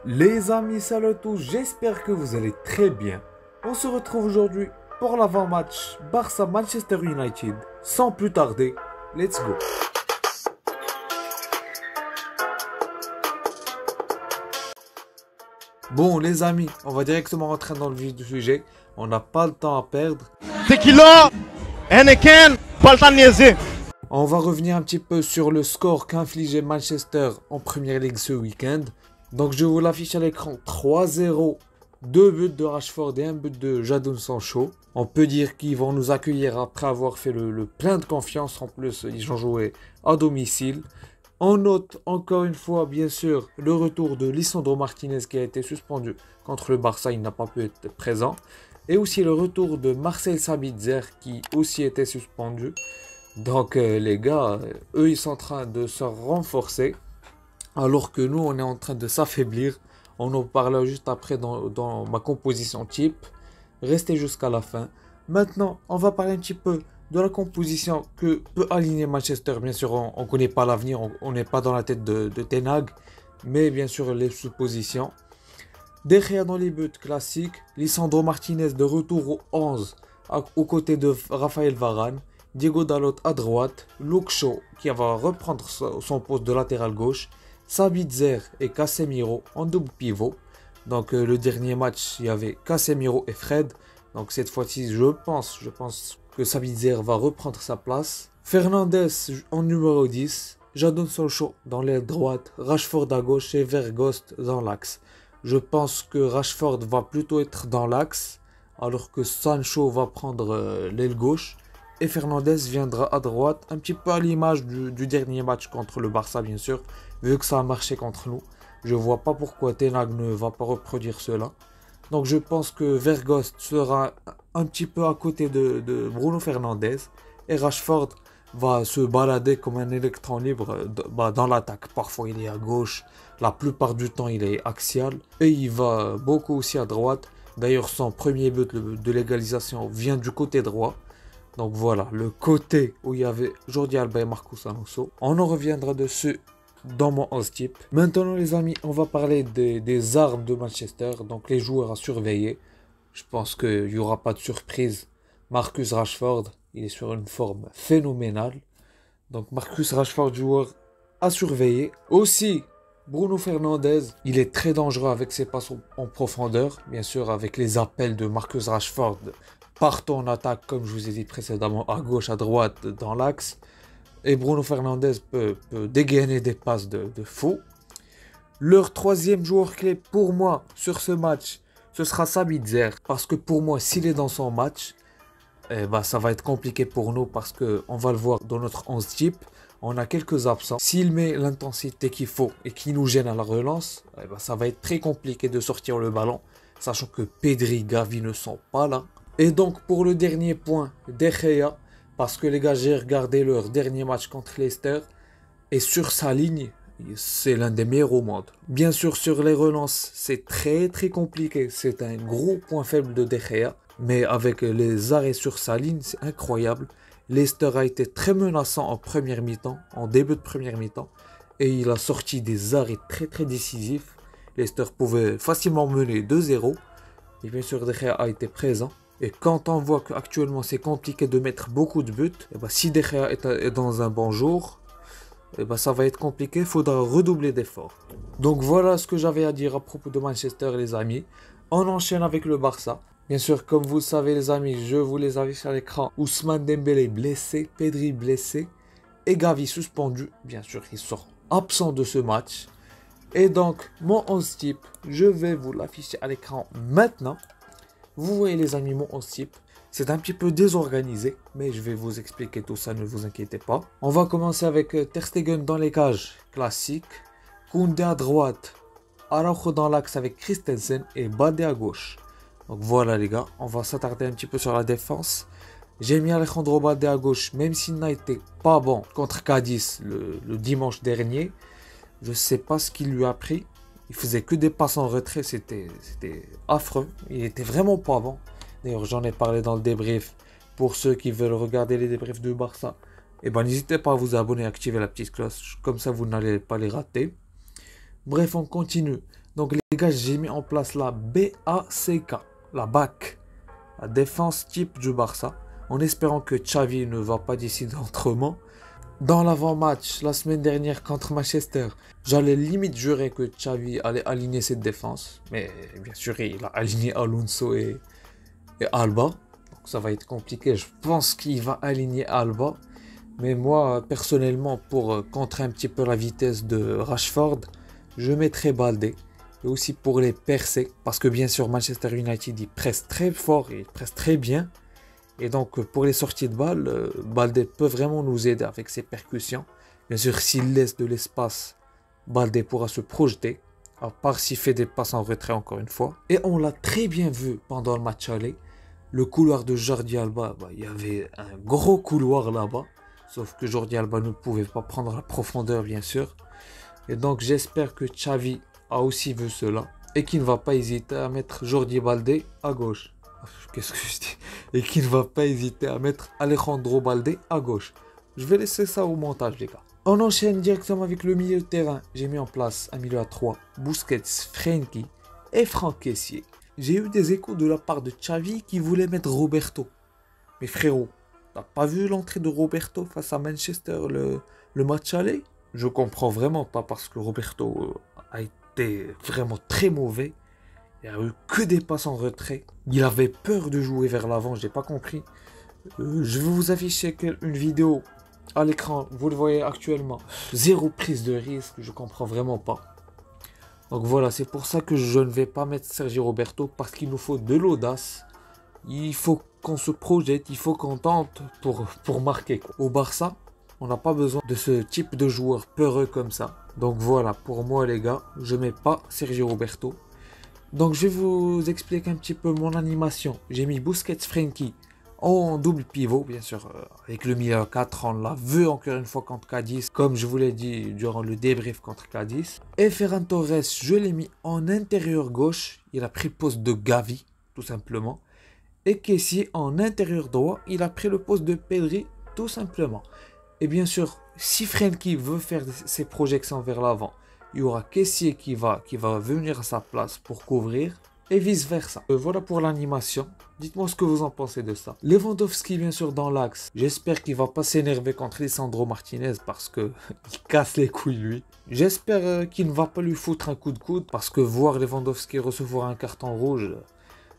Les amis, salut à tous, j'espère que vous allez très bien. On se retrouve aujourd'hui pour l'avant-match Barça-Manchester United. Sans plus tarder, let's go. Bon les amis, on va directement rentrer dans le vif du sujet. On n'a pas le temps à perdre. Tequila, Heineken, pas le temps de niaiser. On va revenir un petit peu sur le score qu'a infligé Manchester en Premier League ce week-end. Donc je vous l'affiche à l'écran, 3-0, 2 buts de Rashford et un but de Jadon Sancho. On peut dire qu'ils vont nous accueillir après avoir fait le plein de confiance. En plus, ils ont joué à domicile. On note encore une fois, bien sûr, le retour de Lisandro Martinez qui a été suspendu contre le Barça, il n'a pas pu être présent. Et aussi le retour de Marcel Sabitzer qui aussi était suspendu. Donc les gars, eux ils sont en train de se renforcer. Alors que nous, on est en train de s'affaiblir. On en parlera juste après dans ma composition type. Restez jusqu'à la fin. Maintenant, on va parler un petit peu de la composition que peut aligner Manchester. Bien sûr, on ne connaît pas l'avenir. On n'est pas dans la tête de Ten Hag. Mais bien sûr, les suppositions. De Gea dans les buts classiques. Lisandro Martinez de retour au 11 aux côtés de Raphaël Varane. Diego Dalot à droite. Luke Shaw qui va reprendre son poste de latéral gauche. Sabitzer et Casemiro en double pivot. Donc le dernier match, il y avait Casemiro et Fred. Donc cette fois-ci, je pense que Sabitzer va reprendre sa place. Fernandes en numéro 10. Jadon Sancho dans l'aile droite. Rashford à gauche et Weghorst dans l'axe. Je pense que Rashford va plutôt être dans l'axe, alors que Sancho va prendre l'aile gauche. Et Fernandes viendra à droite, un petit peu à l'image du dernier match contre le Barça, bien sûr, vu que ça a marché contre nous. Je vois pas pourquoi Ten Hag ne va pas reproduire cela. Donc je pense que Weghorst sera un petit peu à côté de Bruno Fernandes. Et Rashford va se balader comme un électron libre dans l'attaque. Parfois il est à gauche, la plupart du temps il est axial. Et il va beaucoup aussi à droite. D'ailleurs son premier but de l'égalisation vient du côté droit. Donc voilà, le côté où il y avait Jordi Alba et Marcos Alonso. On en reviendra dessus dans mon 11 type. Maintenant les amis, on va parler des armes de Manchester. Donc les joueurs à surveiller. Je pense qu'il n'y aura pas de surprise. Marcus Rashford, il est sur une forme phénoménale. Donc Marcus Rashford, joueur à surveiller. Aussi, Bruno Fernandes, il est très dangereux avec ses passes en profondeur. Bien sûr, avec les appels de Marcus Rashford. Partout en attaque, comme je vous ai dit précédemment, à gauche, à droite, dans l'axe. Et Bruno Fernandes peut dégainer des passes de fou. Leur troisième joueur clé pour moi sur ce match, ce sera Sabitzer. Parce que pour moi, s'il est dans son match, ça va être compliqué pour nous parce qu'on va le voir dans notre 11 type. On a quelques absents. S'il met l'intensité qu'il faut et qui nous gêne à la relance, ça va être très compliqué de sortir le ballon. Sachant que Pedri, Gavi ne sont pas là. Et donc pour le dernier point, De Gea, parce que les gars, j'ai regardé leur dernier match contre Leicester, et sur sa ligne, c'est l'un des meilleurs au monde. Bien sûr, sur les relances, c'est très compliqué, c'est un gros point faible de De Gea, mais avec les arrêts sur sa ligne, c'est incroyable. Leicester a été très menaçant en première mi-temps, en début de première mi-temps, et il a sorti des arrêts très décisifs. Leicester pouvait facilement mener 2-0, et bien sûr De Gea a été présent. Et quand on voit qu'actuellement c'est compliqué de mettre beaucoup de buts, si De Gea est dans un bon jour, ça va être compliqué, il faudra redoubler d'efforts. Donc voilà ce que j'avais à dire à propos de Manchester les amis. On enchaîne avec le Barça. Bien sûr, comme vous le savez les amis, je vous les affiche à l'écran. Ousmane Dembélé blessé, Pedri blessé et Gavi suspendu. Bien sûr, il sort absent de ce match. Et donc, mon 11 type, je vais vous l'afficher à l'écran maintenant. Vous voyez les amis, mon 11 type, c'est un petit peu désorganisé, mais je vais vous expliquer tout ça, ne vous inquiétez pas. On va commencer avec Ter Stegen dans les cages, classique. Koundé à droite, Araujo dans l'axe avec Christensen et Balde à gauche. Donc voilà les gars, on va s'attarder un petit peu sur la défense. J'ai mis Alejandro Balde à gauche, même s'il n'a été pas bon contre Cadiz le dimanche dernier. Je ne sais pas ce qu'il lui a pris. Il faisait que des passes en retrait, c'était affreux. Il était vraiment pas bon. D'ailleurs, j'en ai parlé dans le débrief. Pour ceux qui veulent regarder les débriefs de Barça, n'hésitez pas à vous abonner et activer la petite cloche. Comme ça, vous n'allez pas les rater. Bref, on continue Donc les gars, j'ai mis en place la BACK, la BAC, la défense type du Barça, en espérant que Xavi ne va pas décider autrement. Dans l'avant-match, la semaine dernière contre Manchester, j'allais limite jurer que Xavi allait aligner cette défense. Mais bien sûr, il a aligné Alonso et Alba. Donc ça va être compliqué. Je pense qu'il va aligner Alba. Mais moi, personnellement, pour contrer un petit peu la vitesse de Rashford, je mettrai Balde. Et aussi pour les percer. Parce que bien sûr, Manchester United, il presse très fort et il presse très bien. Et donc, pour les sorties de balles, Balde peut vraiment nous aider avec ses percussions. Bien sûr, s'il laisse de l'espace, Balde pourra se projeter. À part s'il fait des passes en retrait encore une fois. Et on l'a très bien vu pendant le match aller. Le couloir de Jordi Alba, il y avait un gros couloir là-bas. Sauf que Jordi Alba ne pouvait pas prendre la profondeur, bien sûr. Et donc, j'espère que Xavi a aussi vu cela. Et qu'il ne va pas hésiter à mettre Jordi Balde à gauche. Qu'est-ce que je dis? Et qu'il ne va pas hésiter à mettre Alejandro Balde à gauche. Je vais laisser ça au montage, les gars. On enchaîne directement avec le milieu de terrain. J'ai mis en place un milieu à 3. Busquets, Frenkie et Franck Kessié. J'ai eu des échos de la part de Xavi qui voulait mettre Roberto. Mais frérot, t'as pas vu l'entrée de Roberto face à Manchester le match aller? Je comprends vraiment pas parce que Roberto a été vraiment très mauvais. Il n'y a eu que des passes en retrait. Il avait peur de jouer vers l'avant, j'ai pas compris. Je vais vous afficher une vidéo à l'écran, vous le voyez actuellement. Zéro prise de risque, je comprends vraiment pas. Donc voilà, c'est pour ça que je ne vais pas mettre Sergio Roberto, parce qu'il nous faut de l'audace. Il faut qu'on se projette, il faut qu'on tente pour marquer, quoi. Au Barça, on n'a pas besoin de ce type de joueur peureux comme ça. Donc voilà, pour moi les gars, je mets pas Sergio Roberto. Donc je vais vous expliquer un petit peu mon animation. J'ai mis Busquets, Frenkie en double pivot, bien sûr, avec le milieu à 4. On l'a vu encore une fois contre Cadiz, comme je vous l'ai dit durant le débrief contre Cadiz. Et Ferran Torres, je l'ai mis en intérieur gauche. Il a pris le poste de Gavi, tout simplement. Et Kessié en intérieur droit, il a pris le poste de Pedri, tout simplement. Et bien sûr, si Frenkie veut faire ses projections vers l'avant, il y aura Kessié qui va venir à sa place pour couvrir et vice versa. Voilà pour l'animation. Dites-moi ce que vous en pensez de ça. Lewandowski bien sûr dans l'axe. J'espère qu'il va pas s'énerver contre Lisandro Martinez parce que il casse les couilles lui. J'espère qu'il ne va pas lui foutre un coup de coude parce que voir Lewandowski recevoir un carton rouge.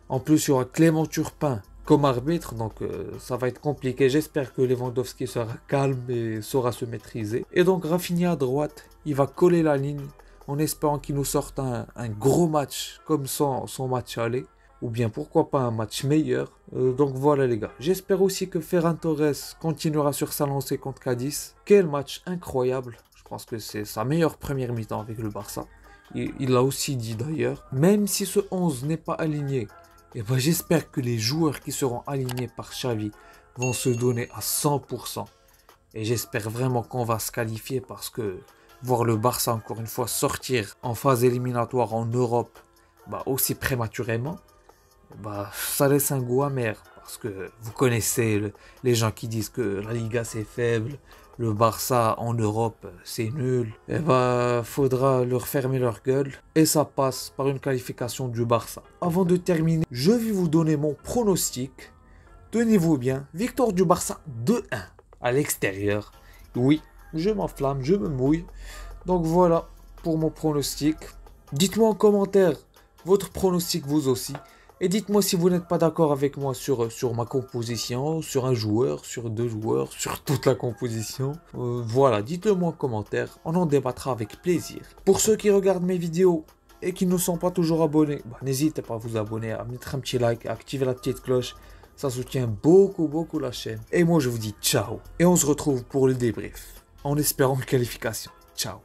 En plus il y aura Clément Turpin comme arbitre, donc ça va être compliqué. J'espère que Lewandowski sera calme et saura se maîtriser. Et donc Rafinha à droite, il va coller la ligne en espérant qu'il nous sorte un gros match comme son match aller. Ou bien pourquoi pas un match meilleur. Donc voilà les gars. J'espère aussi que Ferran Torres continuera sur sa lancée contre Cadiz. Quel match incroyable. Je pense que c'est sa meilleure première mi-temps avec le Barça. Il l'a aussi dit d'ailleurs. Même si ce 11 n'est pas aligné, et ben j'espère que les joueurs qui seront alignés par Xavi vont se donner à 100%. Et j'espère vraiment qu'on va se qualifier parce que voir le Barça encore une fois sortir en phase éliminatoire en Europe aussi prématurément, ça laisse un goût amer. Parce que vous connaissez les gens qui disent que la Liga c'est faible, le Barça en Europe c'est nul. Et faudra leur fermer leur gueule. Et ça passe par une qualification du Barça. Avant de terminer, je vais vous donner mon pronostic. Tenez-vous bien, victoire du Barça 2-1 à l'extérieur. Oui, je m'enflamme, je me mouille. Donc voilà pour mon pronostic. Dites-moi en commentaire votre pronostic vous aussi. Et dites-moi si vous n'êtes pas d'accord avec moi sur ma composition, sur un joueur, sur deux joueurs, sur toute la composition. Voilà, dites-le moi en commentaire, on en débattra avec plaisir. Pour ceux qui regardent mes vidéos et qui ne sont pas toujours abonnés, n'hésitez pas à vous abonner, à mettre un petit like, à activer la petite cloche. Ça soutient beaucoup la chaîne. Et moi je vous dis ciao. Et on se retrouve pour le débrief, en espérant une qualification. Ciao.